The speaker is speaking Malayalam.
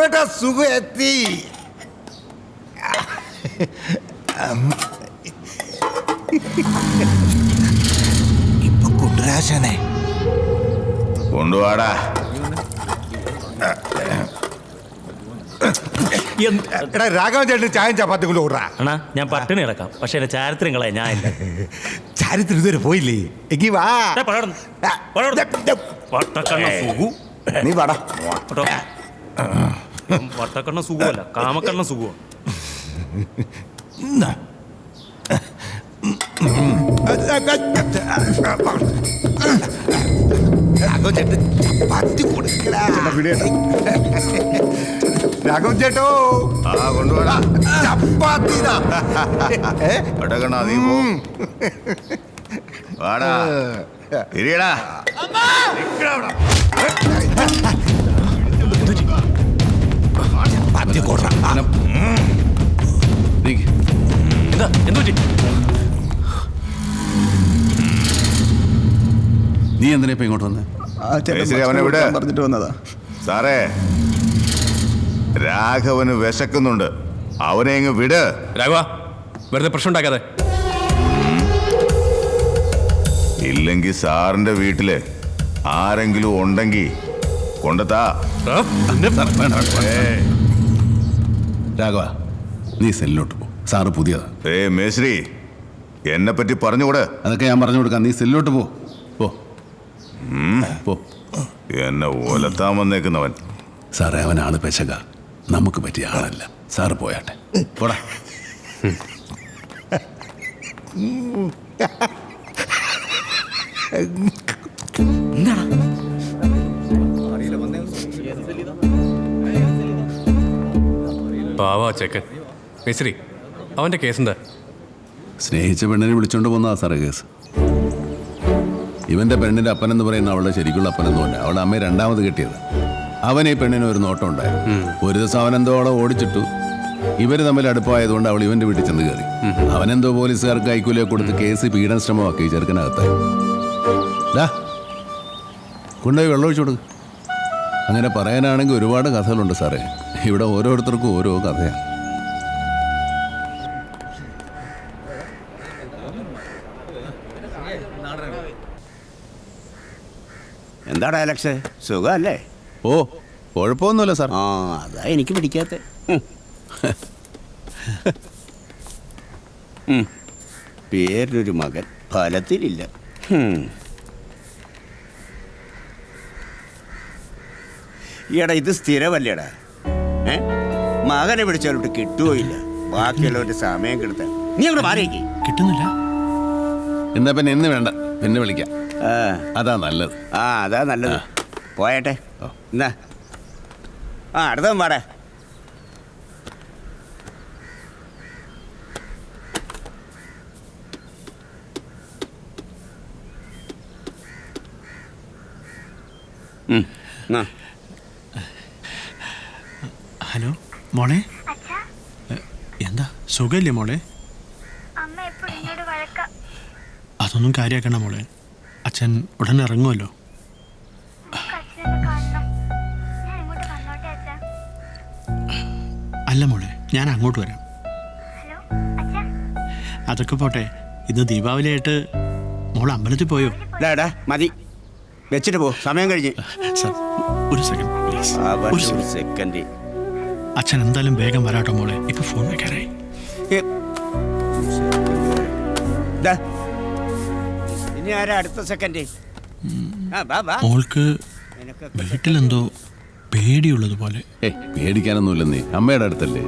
രാഘവേട്ട സുഖം എത്തി. ഇപ്പൊ കൊണ്ടുരാശനെ കൊണ്ടുപോടാ. എടാ രാഘവൻ ചേട്ടന് ചായം ചപ്പാത്തി കൊണ്ട് ഓടാ. അണ്ണാ ഞാൻ പട്ടിണി കിടക്കാം, പക്ഷെ എന്റെ ചാരിത്രങ്ങളെ ഞാൻ ഇല്ല. ചാരിത്രം ഇതുവരെ പോയില്ലേ? എങ്കി വാ. നീ വാടാ. വട്ടക്കണ്ണ സുഖമല്ല, കാമക്കണ്ണ സുഖമാണ്. രാഘവൻ ചേട്ടൻ ചപ്പാത്തി കൊടുക്കടാ. രാഘവൻ ചേട്ടോ കൊണ്ടുപോടാ ചപ്പാത്തി. പടകണ നീ പോ. വാടാ ഇരിയടാ. ചപ്പാത്തി കൊടു. എന്താ എന്തുപറ്റി? നീ എന്തിനാ ഇപ്പൊ ഇങ്ങോട്ട് വന്നേ? അവനെ വിട്. പറഞ്ഞിട്ട് വന്നതാ സാറേ, രാഘവന് വിശക്കുന്നുണ്ട്, അവനെ അങ്ങ് വിട്. രാഘവ, വെറുതെ പ്രശ്നം ഉണ്ടാക്കാതെ. ഇല്ലെങ്കിൽ സാറിന്റെ വീട്ടില് ആരെങ്കിലും ഉണ്ടെങ്കിൽ കൊണ്ടെത്താ. രാഘവ, നീ സെല്ലിലോട്ട് പോ. സാറ് പുതിയതാ. മേശ്രി, എന്നെ പറ്റി പറഞ്ഞുകൂടെ? അതൊക്കെ ഞാൻ പറഞ്ഞു കൊടുക്കാം. നീ സെല്ലിലോട്ട് പോ. പോ പോ. എന്നെ ഒലത്താൻ വന്നേക്കുന്നവൻ. സാറേ, അവനാണ് പെശക. നമുക്ക് പറ്റിയ ആളല്ല. സാറ് പോയാട്ടെ. പോടാ. പാവാ ചെക്കൻ. മേശ്രി, അവന്റെ കേസ് എന്താ? സ്നേഹിച്ച പെണ്ണിനെ വിളിച്ചോണ്ട് പോകുന്നതാ സാറേ കേസ്. ഇവന്റെ പെണ്ണിന്റെ അപ്പനെന്ന് പറയുന്ന അവളുടെ ശരിക്കുള്ള അപ്പനെന്നല്ല, അവളുടെ അമ്മയെ രണ്ടാമത് കിട്ടിയത്. അവൻ ഈ പെണ്ണിന് ഒരു നോട്ടം ഉണ്ടായി. ഒരു ദിവസം അവനെന്തോ അവളെ ഓടിച്ചിട്ടു. ഇവര് തമ്മിൽ അടുപ്പമായതുകൊണ്ട് അവൾ ഇവന്റെ വീട്ടിൽ ചെന്ന് കയറി. അവനെന്തോ പോലീസുകാർക്ക് കൈക്കൂലിയെ കൊടുത്ത് കേസ് പീഡന ശ്രമമാക്കി ചെറുക്കനകത്തായി. കൊണ്ടുപോയി വെള്ളം ഒഴിച്ചു കൊടുക്കും. അങ്ങനെ പറയാനാണെങ്കിൽ ഒരുപാട് കഥകളുണ്ട് സാറേ. ഇവിടെ ഓരോരുത്തർക്കും ഓരോ കഥയാണ്. എന്താടാ അലക്സ്, സുഖമല്ലേ? ഓ, കുഴപ്പമൊന്നുമില്ല സാർ. ആ, അതാ എനിക്ക് പിടിക്കാത്ത. പേരിലൊരു മകൻ, ഫലത്തിലില്ല. ഈടാ, ഇത് സ്ഥിരമല്ലേടാ. മകനെ പിടിച്ചവരോട്ട് കിട്ടുകയില്ല. ബാക്കിയുള്ളവരുടെ സമയം കിടത്താൻ നീ അങ്ങോട്ട് മാറിയേക്ക്. കിട്ടുന്നില്ല. എന്നാ പിന്നെ ഇന്ന് വേണ്ട, പിന്നെ വിളിക്കാം. അതാ നല്ലത്. അതാ നല്ലത്. പോയട്ടെ. എന്നാ അടുത്തവൻ പാടാ. ഹലോ മോളെ, എന്താ സുഖമില്ലേ മോളെ? അതൊന്നും കാര്യമാക്കണ്ട മോളെ. അച്ഛൻ ഉടനെ ഇറങ്ങുമല്ലോ. അല്ല മോളെ, ഞാൻ അങ്ങോട്ട് വരാം. അതൊക്കെ പോട്ടെ, ഇന്ന് ദീപാവലിയായിട്ട് മോൾ അമ്പലത്തിൽ പോയോ? മതി, വെച്ചിട്ട് പോ, സമയം കഴിഞ്ഞ്. സാർ, ഒരു സെക്കൻഡ് പ്ലീസ്. ഒരു സെക്കൻഡ്. അച്ഛൻ എന്തായാലും വേഗം വരാട്ടോ മോളെ. ഇപ്പൊ ഫോൺ വെക്കാറായി. ഇനി ആരാ അടുത്ത സെക്കൻഡ്? മോൾക്ക് വീട്ടിലെന്തോ പേടിയുള്ളത് പോലെ. പേടിക്കാനൊന്നുമില്ല. നീ അമ്മയുടെ അടുത്തല്ലേ.